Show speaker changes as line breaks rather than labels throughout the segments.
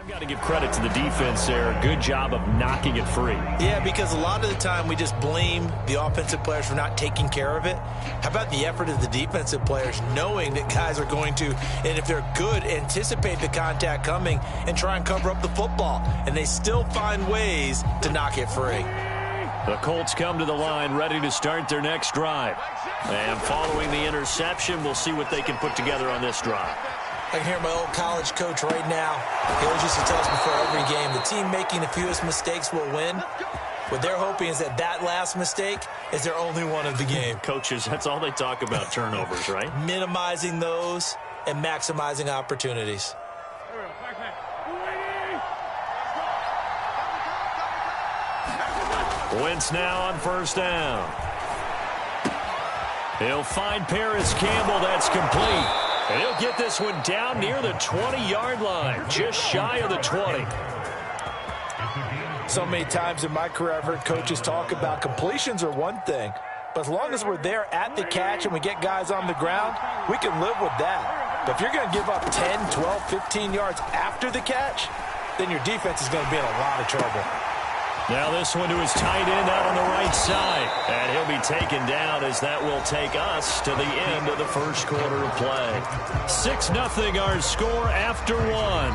I've got to give credit to the defense there. Good job of knocking it free.
Yeah, because a lot of the time we just blame the offensive players for not taking care of it. How about the effort of the defensive players knowing that guys are going to, and if they're good, anticipate the contact coming and try and cover up the football. And they still find ways to knock it free.
The Colts come to the line ready to start their next drive. And following the interception, we'll see what they can put together on this drive.
I can hear my old college coach right now. He always used to tell us before every game, the team making the fewest mistakes will win. What they're hoping is that last mistake is their only one of the game.
Coaches, that's all they talk about, turnovers, right?
Minimizing those and maximizing opportunities.
Wentz now on first down. He'll find Paris Campbell. That's complete. And he'll get this one down near the 20-yard line, just shy of the 20.
So many times in my career I've heard coaches talk about completions are one thing, but as long as we're there at the catch and we get guys on the ground, we can live with that. But if you're going to give up 10, 12, 15 yards after the catch, then your defense is going to be in a lot of trouble.
Now this one to his tight end out on the right side. And he'll be taken down as that will take us to the end of the first quarter of play. 6-0 our score after one.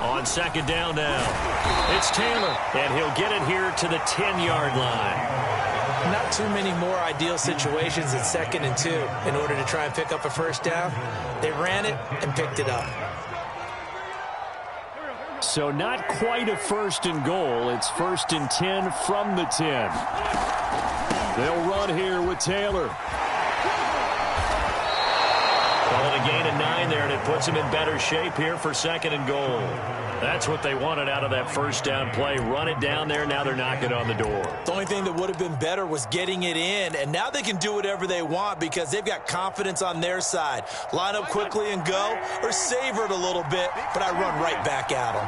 On second down now, it's Taylor. And he'll get it here to the 10-yard line.
Not too many more ideal situations in 2nd and 2 in order to try and pick up a first down. They ran it and picked it up.
So not quite a 1st and goal. It's 1st and 10 from the 10. They'll run here with Taylor. Calling a gain of 9 there, and it puts him in better shape here for 2nd and goal. That's what they wanted out of that first down play. Run it down there. Now they're knocking on the door.
The only thing that would have been better was getting it in, and now they can do whatever they want because they've got confidence on their side. Line up quickly and go, or savor it a little bit, but I run right back at them.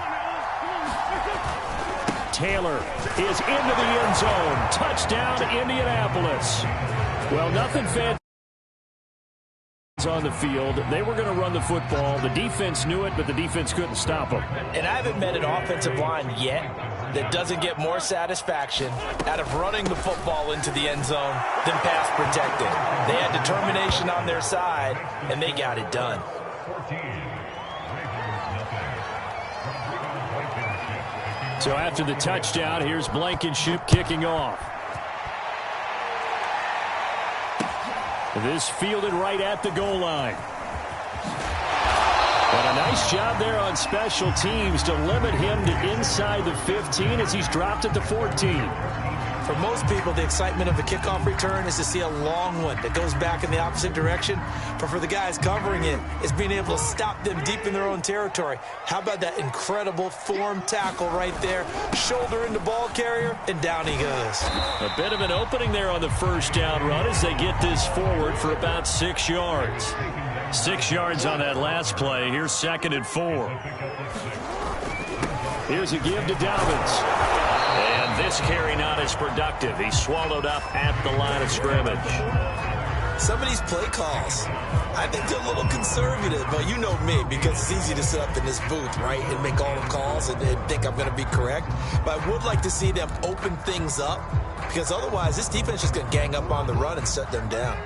Taylor is into the end zone. Touchdown, Indianapolis. Well, nothing fancy on the field. They were going to run the football. The defense knew it, but the defense couldn't stop them.
And I haven't met an offensive line yet that doesn't get more satisfaction out of running the football into the end zone than pass protecting. They had determination on their side, and they got it done.
So after the touchdown, here's Blankenship kicking off. This fielded right at the goal line. And a nice job there on special teams to limit him to inside the 15 as he's dropped it to 14.
For most people, the excitement of the kickoff return is to see a long one that goes back in the opposite direction. But for the guys covering it, it's being able to stop them deep in their own territory. How about that incredible form tackle right there? Shoulder into ball carrier, and down he goes.
A bit of an opening there on the first down run as they get this forward for about 6 yards. 6 yards on that last play. Here's 2nd and 4. Here's a give to Dobbins. And this carry not as productive. He's swallowed up at the line of scrimmage.
Some of these play calls, I think they're a little conservative, but you know me, because it's easy to sit up in this booth, right, and make all the calls and think I'm going to be correct. But I would like to see them open things up, because otherwise this defense is going to gang up on the run and shut them down.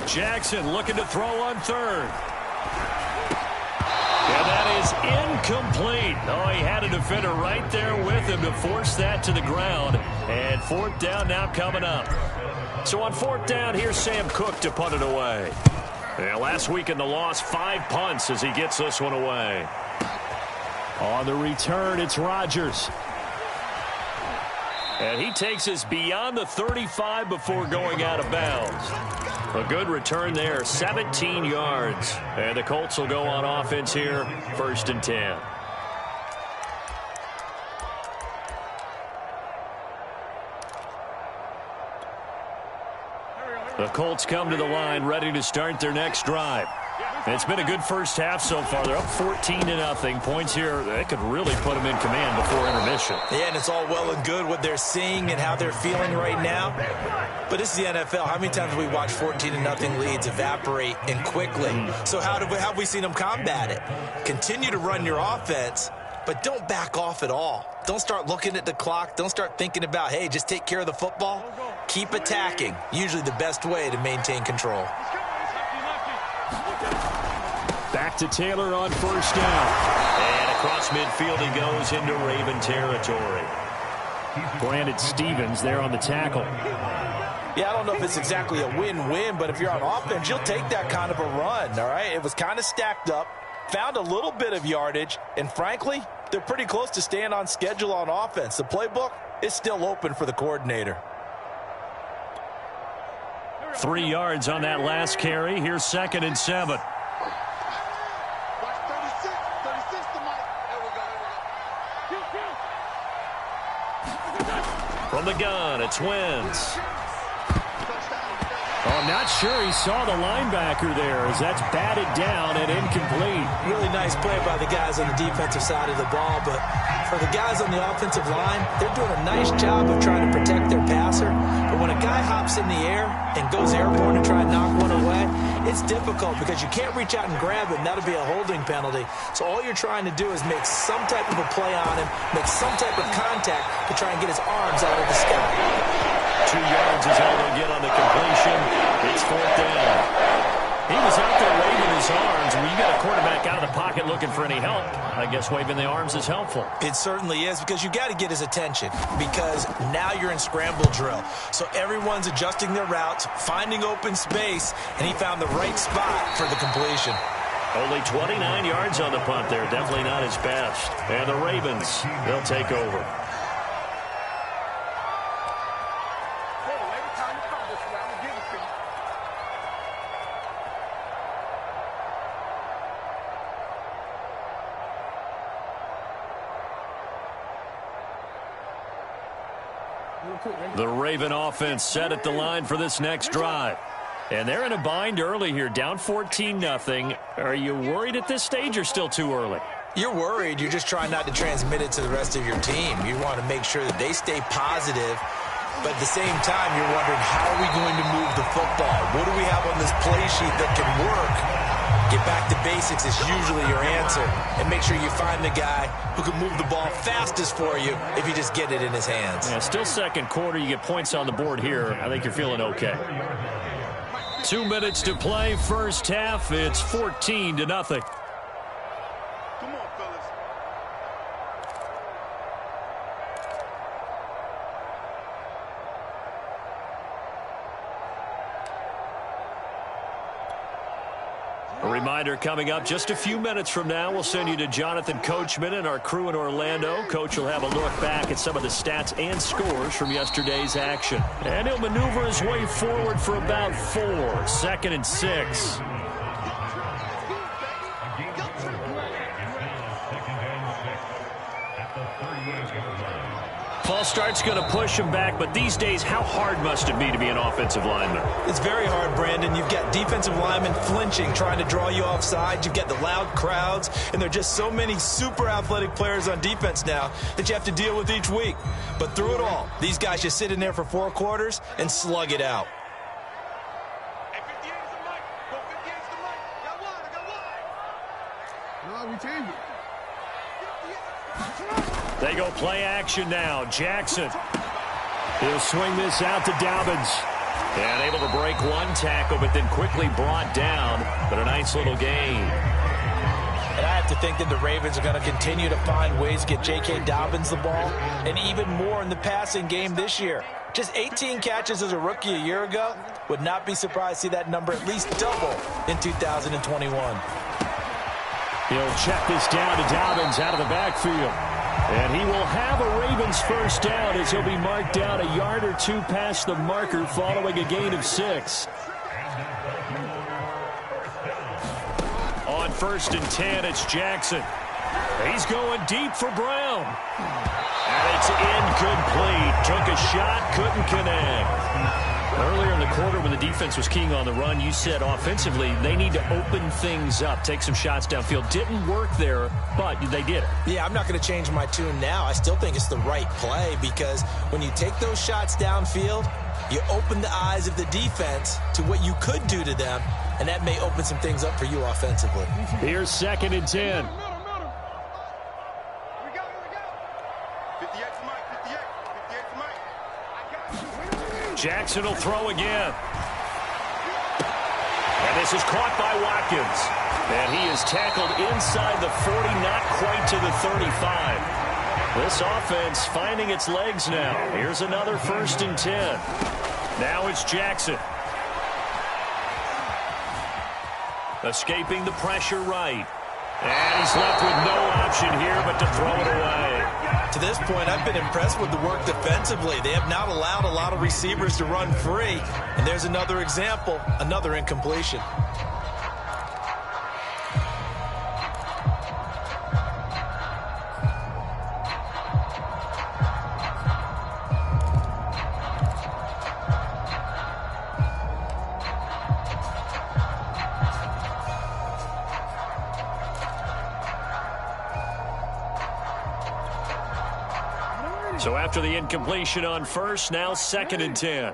Jackson looking to throw on 3rd. And that is incomplete. Oh, he had a defender right there with him to force that to the ground. And 4th down now coming up. So on 4th down, here's Sam Cook to punt it away. Yeah, last week in the loss, 5 punts as he gets this one away. On the return, it's Rodgers. And he takes us beyond the 35 before going out of bounds. A good return there, 17 yards. And the Colts will go on offense here, 1st and 10. The Colts come to the line ready to start their next drive. It's been a good first half so far. They're up 14-0. Points here, they could really put them in command before intermission.
Yeah, and it's all well and good what they're seeing and how they're feeling right now. But this is the NFL. How many times have we watched 14-0 leads evaporate and quickly? So how have we seen them combat it? Continue to run your offense, but don't back off at all. Don't start looking at the clock. Don't start thinking about, hey, just take care of the football. Keep attacking. Usually the best way to maintain control.
Back to Taylor on first down. And across midfield he goes into Raven territory. Brandon Stevens there on the tackle.
Yeah, I don't know if it's exactly a win-win, but if you're on offense, you'll take that kind of a run, all right? It was kind of stacked up, found a little bit of yardage, and frankly, they're pretty close to staying on schedule on offense. The playbook is still open for the coordinator.
3 yards on that last carry. Here's 2nd and 7. From the gun, it's Wentz. Oh, I'm not sure he saw the linebacker there as that's batted down and incomplete.
Really nice play by the guys on the defensive side of the ball, but for the guys on the offensive line, they're doing a nice job of trying to protect their passer. But when a guy hops in the air and goes airborne to try and knock one away, it's difficult because you can't reach out and grab it, and that'll be a holding penalty. So all you're trying to do is make some type of a play on him, make some type of contact to try and get his arms out of the sky.
2 yards is all they'll get on the completion. It's 4th down. He was out there waving his arms. When you got a quarterback out of the pocket looking for any help, I guess waving the arms is helpful.
It certainly is, because you got to get his attention, because now you're in scramble drill. So everyone's adjusting their routes, finding open space, and he found the right spot for the completion.
Only 29 yards on the punt there. Definitely not his best. And the Ravens, they'll take over. The Raven offense set at the line for this next drive. And they're in a bind early here, down 14-0. Are you worried at this stage or still too early?
You're worried. You're just trying not to transmit it to the rest of your team. You want to make sure that they stay positive. But at the same time, you're wondering, how are we going to move the football? What do we have on this play sheet that can work? Get back to basics is usually your answer. And make sure you find the guy who can move the ball fastest for you if you just get it in his hands.
Yeah, still second quarter. You get points on the board here. I think you're feeling okay. 2 minutes to play. First half, it's 14-0.
Come on, fellas.
A reminder coming up just a few minutes from now, we'll send you to Jonathan Coachman and our crew in Orlando. Coach will have a look back at some of the stats and scores from yesterday's action. And he'll maneuver his way forward for about 4. 2nd and 6. False start's going to push him back, but these days, how hard must it be to be an offensive lineman?
It's very hard, Brandon. You've got defensive linemen flinching, trying to draw you off sides. You've got the loud crowds, and there are just so many super athletic players on defense now that you have to deal with each week. But through it all, these guys just sit in there for 4 quarters and slug it out.
Hey, 58 is the mic. Go 58 is the mic. Got one. I got one. No, we changed it.
They go play action now. Jackson. He'll swing this out to Dobbins. And able to break one tackle, but then quickly brought down. But a nice little gain.
And I have to think that the Ravens are going to continue to find ways to get J.K. Dobbins the ball, and even more in the passing game this year. Just 18 catches as a rookie a year ago. Would not be surprised to see that number at least double in 2021.
He'll check this down to Dobbins out of the backfield. And he will have a Ravens first down as he'll be marked down a yard or 2 past the marker following a gain of 6. On 1st and 10, it's Jackson. He's going deep for Brown. And it's incomplete. Took a shot, couldn't connect. Earlier in the quarter when the defense was keying on the run, you said offensively they need to open things up, take some shots downfield. Didn't work there, but they did it.
Yeah, I'm not going to change my tune now. I still think it's the right play because when you take those shots downfield, you open the eyes of the defense to what you could do to them, and that may open some things up for you offensively.
Here's 2nd and 10. Jackson will throw again. And this is caught by Watkins. And he is tackled inside the 40, not quite to the 35. This offense finding its legs now. Here's another 1st and 10. Now it's Jackson. Escaping the pressure right. And he's left with no option here but to throw it away.
To this point, I've been impressed with the work defensively. They have not allowed a lot of receivers to run free. And there's another example, another incompletion.
So after the incompletion on 1st, now 2nd and 10.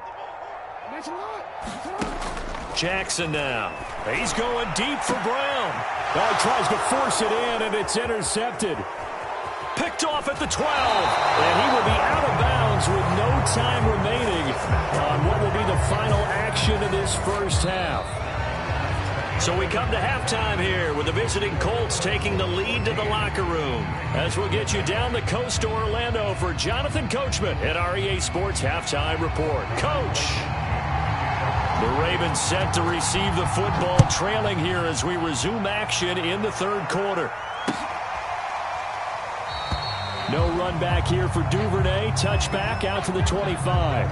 Jackson now. He's going deep for Brown.
Now he tries to force it in, and it's intercepted.
Picked off at the 12. And he will be out of bounds with no time remaining on what will be the final action of this 1st half. So we come to halftime here with the visiting Colts taking the lead to the locker room. As we'll get you down the coast to Orlando for Jonathan Coachman at our EA Sports Halftime Report. Coach! The Ravens set to receive the football, trailing here as we resume action in the 3rd quarter. No run back here for Duvernay. Touchback out to the 25.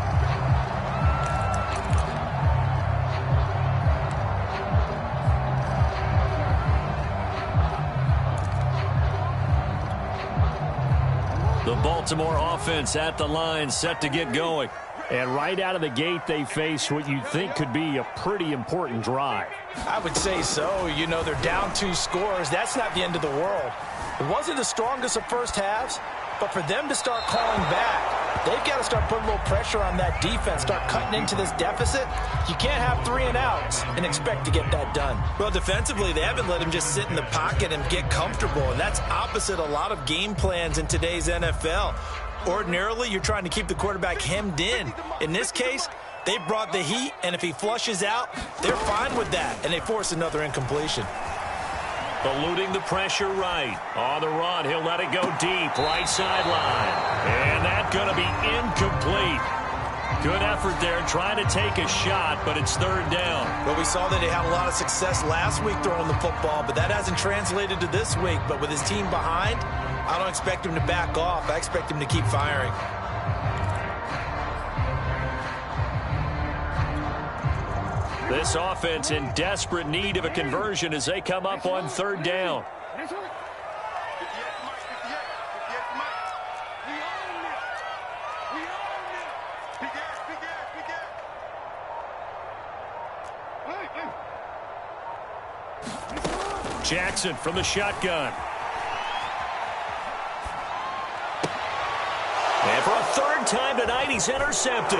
The Baltimore offense at the line, set to get going.
And right out of the gate, they face what you think could be a pretty important drive.
I would say so. You know, they're down 2 scores. That's not the end of the world. It wasn't the strongest of first halves, but for them to start calling back, they've got to start putting a little pressure on that defense, start cutting into this deficit. You can't have 3 and outs and expect to get that done. Well, defensively, they haven't let him just sit in the pocket and get comfortable, and that's opposite a lot of game plans in today's NFL. Ordinarily, you're trying to keep the quarterback hemmed in. In this case, they brought the heat, and if he flushes out, they're fine with that, and they force another incompletion.
Eluding the pressure right. On the run, he'll let it go deep, right sideline. And that's going to be incomplete. Good effort there trying to take a shot, but it's 3rd down.
Well, we saw that he had a lot of success last week throwing the football, but that hasn't translated to this week. But with his team behind, I don't expect him to back off. I expect him to keep firing.
This offense in desperate need of a conversion as they come up on 3rd down. Jackson from the shotgun. And for a 3rd time tonight, he's intercepted.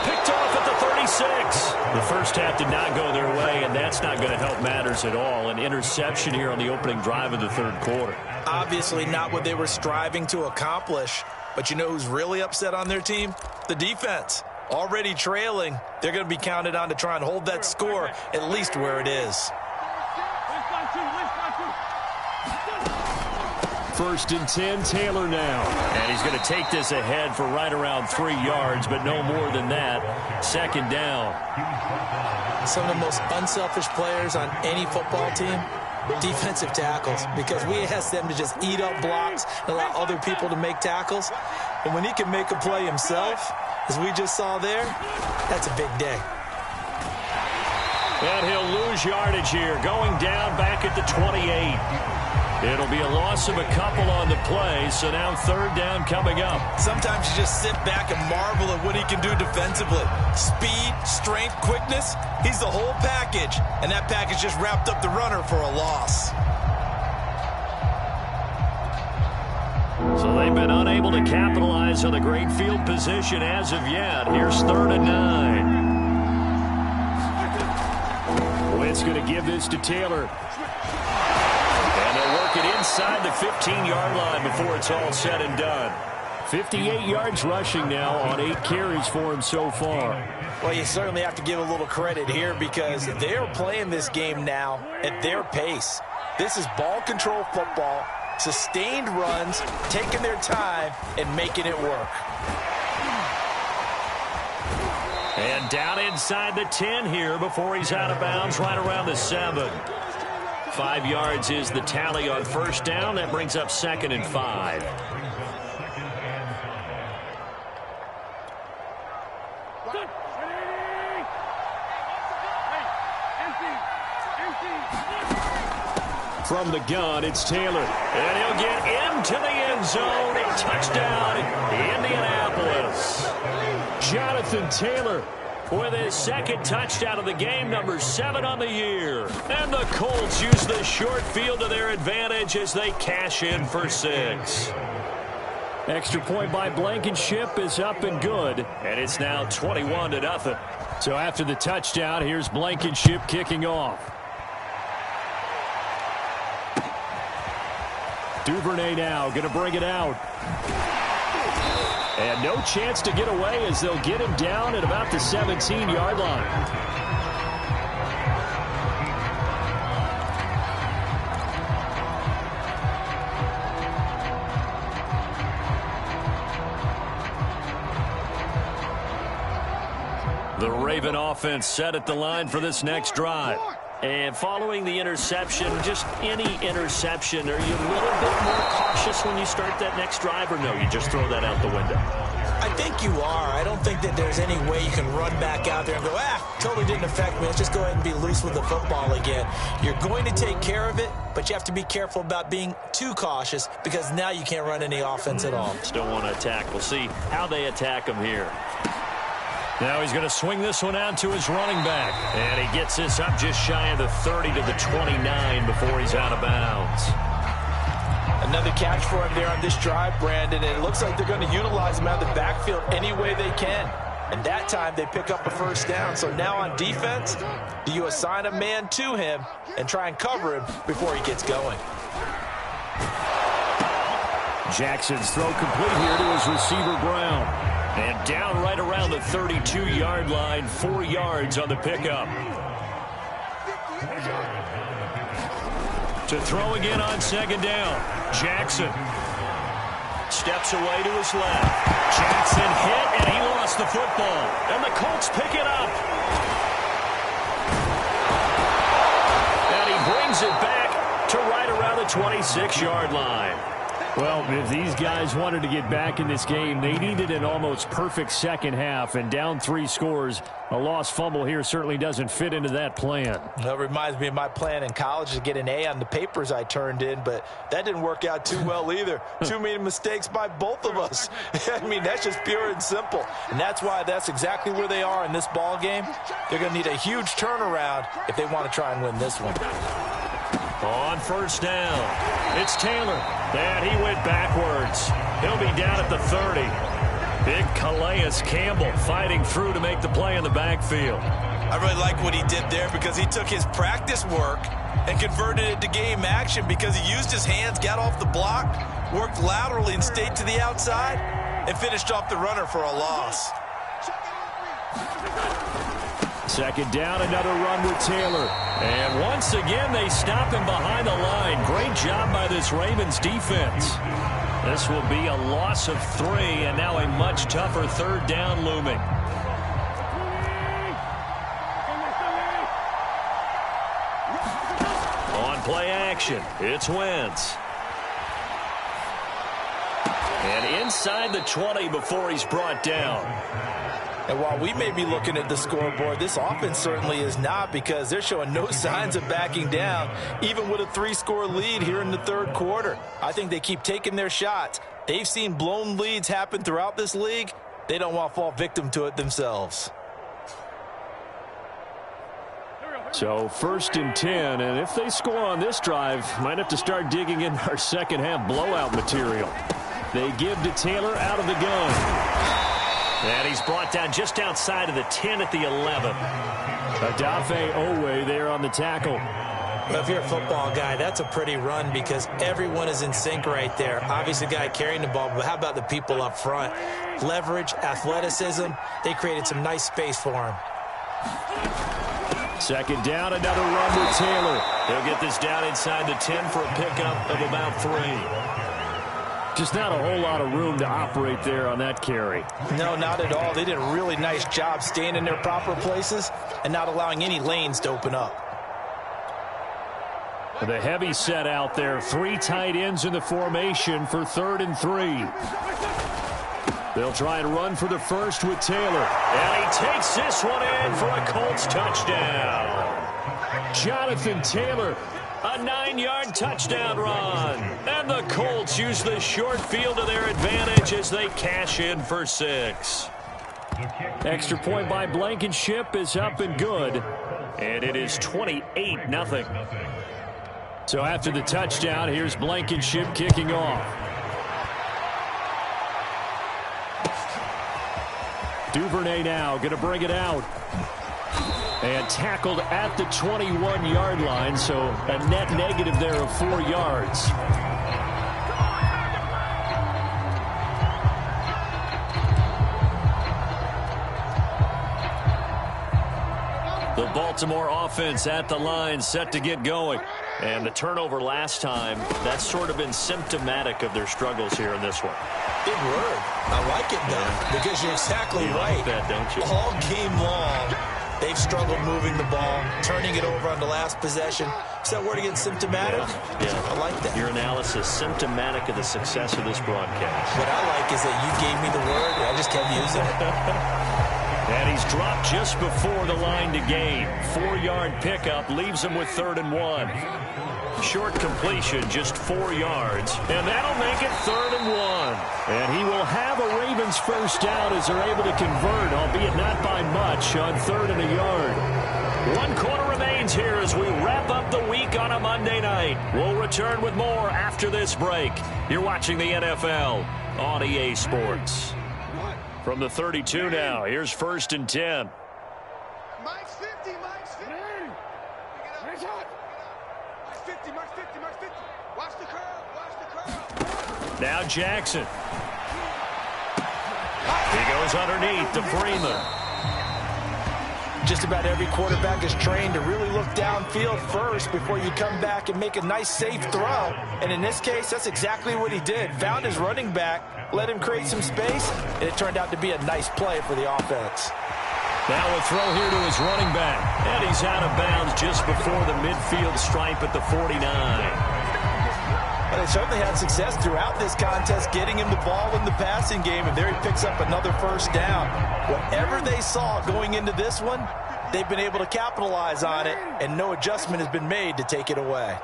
Picked off at the 36. The first half did not go their way, and that's not going to help matters at all. An interception here on the opening drive of the 3rd quarter.
Obviously not what they were striving to accomplish. But you know who's really upset on their team? The defense. Already trailing. They're going to be counted on to try and hold that score at least where it is.
1st and 10, Taylor now.
And he's going to take this ahead for right around 3 yards, but no more than that. 2nd down.
Some of the most unselfish players on any football team, defensive tackles, because we ask them to just eat up blocks and allow other people to make tackles. And when he can make a play himself, as we just saw there, that's a big day.
And he'll lose yardage here, going down back at the 28. It'll be a loss of a couple on the play, so now third down coming up.
Sometimes you just sit back and marvel at what he can do defensively. Speed, strength, quickness, he's the whole package. And that package just wrapped up the runner for a loss.
So they've been unable to capitalize on a great field position as of yet. Here's 3rd and 9. Witt's going to give this to Taylor. And they'll work it inside the 15-yard line before it's all said and done. 58 yards rushing now on 8 carries for him so far.
Well, you certainly have to give a little credit here because they're playing this game now at their pace. This is ball control football, sustained runs, taking their time, and making it work.
And down inside the 10 here before he's out of bounds, right around the 7. 5 yards is the tally on first down. That brings up 2nd and 5. From the gun, it's Taylor. And he'll get into the end zone. A touchdown, Indianapolis. Jonathan Taylor with his 2nd touchdown of the game, number 7 on the year. And the Colts use the short field to their advantage as they cash in for 6. Extra point by Blankenship is up and good. And it's now 21-0. So after the touchdown, here's Blankenship kicking off. Duvernay now going to bring it out. And no chance to get away as they'll get him down at about the 17-yard line. The Raven offense set at the line for this next drive. And following the interception, just any interception, are you a little bit more cautious when you start that next drive, or no, you just throw that out the window?
I think you are. I don't think that there's any way you can run back out there and go, totally didn't affect me. Let's just go ahead and be loose with the football again. You're going to take care of it, but you have to be careful about being too cautious because now you can't run any offense at all.
Just don't want to attack. We'll see how they attack him here. Now he's going to swing this one out to his running back. And he gets this up just shy of the 30 to the 29 before he's out of bounds.
Another catch for him there on this drive, Brandon. And it looks like they're going to utilize him out of the backfield any way they can. And that time they pick up a first down. So now on defense, do you assign a man to him and try and cover him before he gets going?
Jackson's throw complete here to his receiver, Brown. And down right around the 32-yard line, 4 yards on the pickup. To throw again on second down. Jackson steps away to his left. Jackson hit, and he lost the football. And the Colts pick it up. And he brings it back to right around the 26-yard line.
Well, if these guys wanted to get back in this game, they needed an almost perfect second half, and down 3 scores. A lost fumble here certainly doesn't fit into that plan.
That reminds me of my plan in college to get an A on the papers I turned in, but that didn't work out too well either. Too many mistakes by both of us. I mean, that's just pure and simple. And that's why that's exactly where they are in this ball game. They're going to need a huge turnaround if they want to try and win this one.
On first down, it's Taylor. And he went backwards. He'll be down at the 30. Big Calais Campbell fighting through to make the play in the backfield.
I really like what he did there because he took his practice work and converted it to game action because he used his hands, got off the block, worked laterally and stayed to the outside, and finished off the runner for a loss.
Second down, another run with Taylor. And once again, they stop him behind the line. Great job by this Ravens defense. This will be a loss of 3, and now a much tougher third down looming. On play action, it's Wentz. And inside the 20 before he's brought down.
And while we may be looking at the scoreboard, this offense certainly is not, because they're showing no signs of backing down, even with a 3-score lead here in the third quarter. I think they keep taking their shots. They've seen blown leads happen throughout this league. They don't want to fall victim to it themselves.
So 1st and 10, and if they score on this drive, might have to start digging in our second half blowout material. They give to Taylor out of the gun.
And he's brought down just outside of the 10 at the 11.
Adafe Owe there on the tackle.
Well, if you're a football guy, that's a pretty run because everyone is in sync right there. Obviously, the guy carrying the ball, but how about the people up front? Leverage, athleticism, they created some nice space for him.
2nd down, another run with Taylor.
He'll get this down inside the 10 for a pickup of about 3.
Just not a whole lot of room to operate there on that carry.
No, not at all. They did a really nice job staying in their proper places and not allowing any lanes to open up.
The heavy set out there. 3 tight ends in the formation for 3rd and 3. They'll try and run for the first with Taylor.
And he takes this one in for a Colts touchdown.
Jonathan Taylor.
A 9-yard touchdown run. And the Colts use the short field to their advantage as they cash in for 6.
Extra point by Blankenship is up and good.
And it is 28-0.
So after the touchdown, here's Blankenship kicking off. Duvernay now going to bring it out. And tackled at the 21-yard line, so a net negative there of 4 yards.
The Baltimore offense at the line, set to get going. And the turnover last time, that's sort of been symptomatic of their struggles here in this one.
Big word. I like it, though, because you're exactly right.
Like that, don't you?
All game long, they've struggled moving the ball, turning it over on the last possession. Is that word again, symptomatic?
Yeah.
I like that.
Your analysis, symptomatic of the success of this broadcast.
What I like is that you gave me the word, and I just kept using it.
And he's dropped just before the line to gain. 4-yard pickup leaves him with 3rd and 1. Short completion, just 4 yards. And that'll make it 3rd and 1.
And he will have a Ravens first down as they're able to convert, albeit not by much, on 3rd and a yard.
1 quarter remains here as we wrap up the week on a Monday night. We'll return with more after this break. You're watching the NFL on EA Sports. From the 32 now, here's 1st and 10.
Mike's 50, Mike's 50. Mike's 50, Mike's 50, Mike's 50. Watch the curve, watch the curve.
Now Jackson. He goes underneath to Freeman.
Just about every quarterback is trained to really look downfield first before you come back and make a nice, safe throw. And in this case, that's exactly what he did. Found his running back, let him create some space, and it turned out to be a nice play for the offense.
Now a throw here to his running back. And he's out of bounds just before the midfield stripe at the 49.
Well, they certainly had success throughout this contest getting him the ball in the passing game, and there he picks up another first down. Whatever they saw going into this one, they've been able to capitalize on it, and no adjustment has been made to take it away.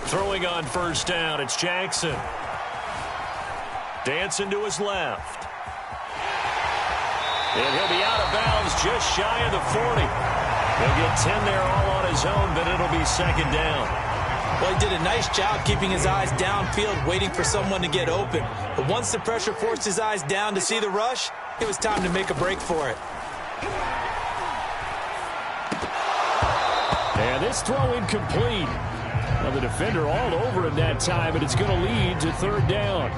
Throwing on first down, it's Jackson. Dancing to his left. And he'll be out of bounds just shy of the 40. He'll get 10 there all on his own, but it'll be 2nd down.
Well, he did a nice job keeping his eyes downfield, waiting for someone to get open. But once the pressure forced his eyes down to see the rush, it was time to make a break for it.
And this throw incomplete. Now the defender all over him that time, and it's going to lead to 3rd down.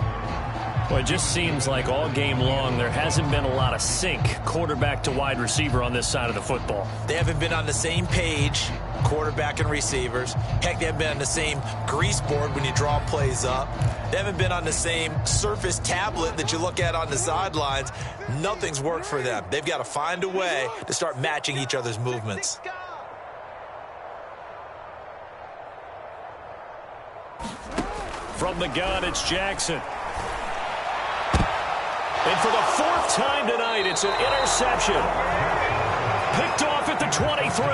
Well, it just seems like all game long there hasn't been a lot of sync quarterback to wide receiver on this side of the football.
They haven't been on the same page, quarterback and receivers. Heck, they haven't been on the same grease board when you draw plays up. They haven't been on the same surface tablet that you look at on the sidelines. Nothing's worked for them. They've got to find a way to start matching each other's movements.
From the gun, it's Jackson. And for the fourth time tonight, it's an interception. Picked off at the 23.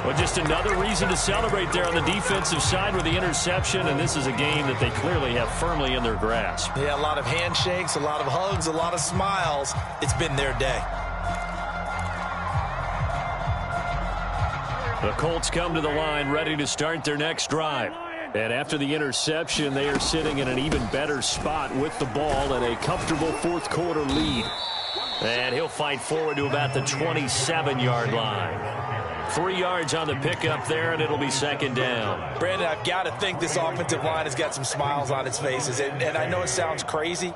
Well, just another reason to celebrate there on the defensive side with the interception, and this is a game that they clearly have firmly in their grasp.
Yeah, a lot of handshakes, a lot of hugs, a lot of smiles. It's been their day.
The Colts come to the line ready to start their next drive. And after the interception, they are sitting in an even better spot with the ball and a comfortable fourth quarter lead. And he'll fight forward to about the 27-yard line. 3 yards on the pickup there, and it'll be second down.
Brandon, I've got to think this offensive line has got some smiles on its faces. And I know it sounds crazy,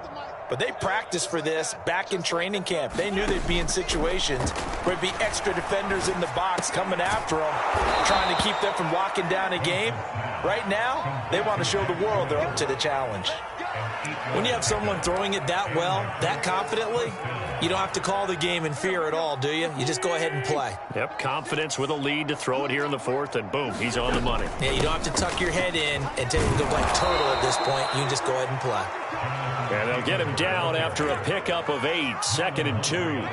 but they practiced for this back in training camp. They knew they'd be in situations where there'd be extra defenders in the box coming after them, trying to keep them from locking down a game. Right now, they want to show the world they're up to the challenge. When you have someone throwing it that well, that confidently, you don't have to call the game in fear at all, do you? You just go ahead and play.
Yep, confidence with a lead to throw it here in the fourth, and boom, he's on the money.
Yeah, you don't have to tuck your head in and take the like turtle at this point. You can just go ahead and play.
And they'll get him down after a pickup of 8, 2nd and 2.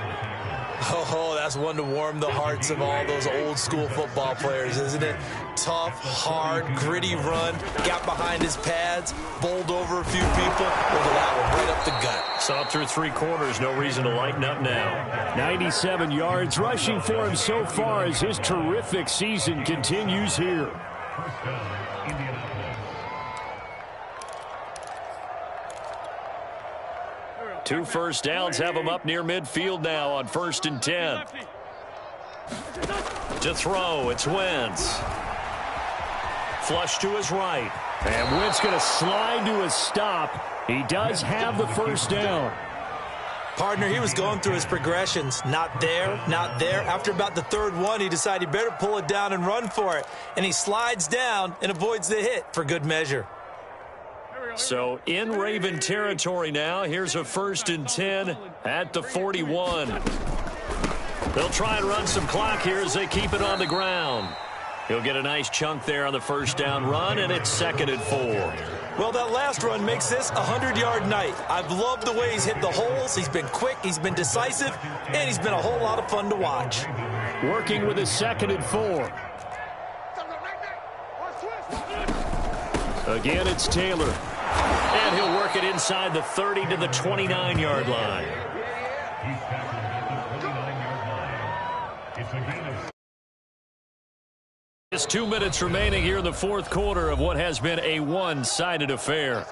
Oh, that's one to warm the hearts of all those old school football players, isn't it? Tough, hard, gritty run, got behind his pads, bowled over a few people. Look at that one, right up the gut.
Saw through 3 quarters, no reason to lighten up now.
97 yards rushing for him so far as his terrific season continues here.
Two first downs have him up near midfield now on 1st and 10. To throw, it's Wentz. Flush to his right.
And Wentz going to slide to a stop. He does have the first down.
Partner, he was going through his progressions. Not there, not there. After about the 3rd one, he decided he better pull it down and run for it. And he slides down and avoids the hit for good measure.
So in Raven territory now. Here's a 1st and 10 at the 41. They'll try and run some clock here as they keep it on the ground. He'll get a nice chunk there on the first down run, and it's 2nd and 4.
Well, that last run makes this a 100-yard night. I've loved the way he's hit the holes. He's been quick, he's been decisive, and he's been a whole lot of fun to watch.
Working with his 2nd and 4. Again, it's Taylor.
And he'll work it inside the 30 to the 29-yard line. Just 2 minutes remaining here in the fourth quarter of what has been a one-sided affair.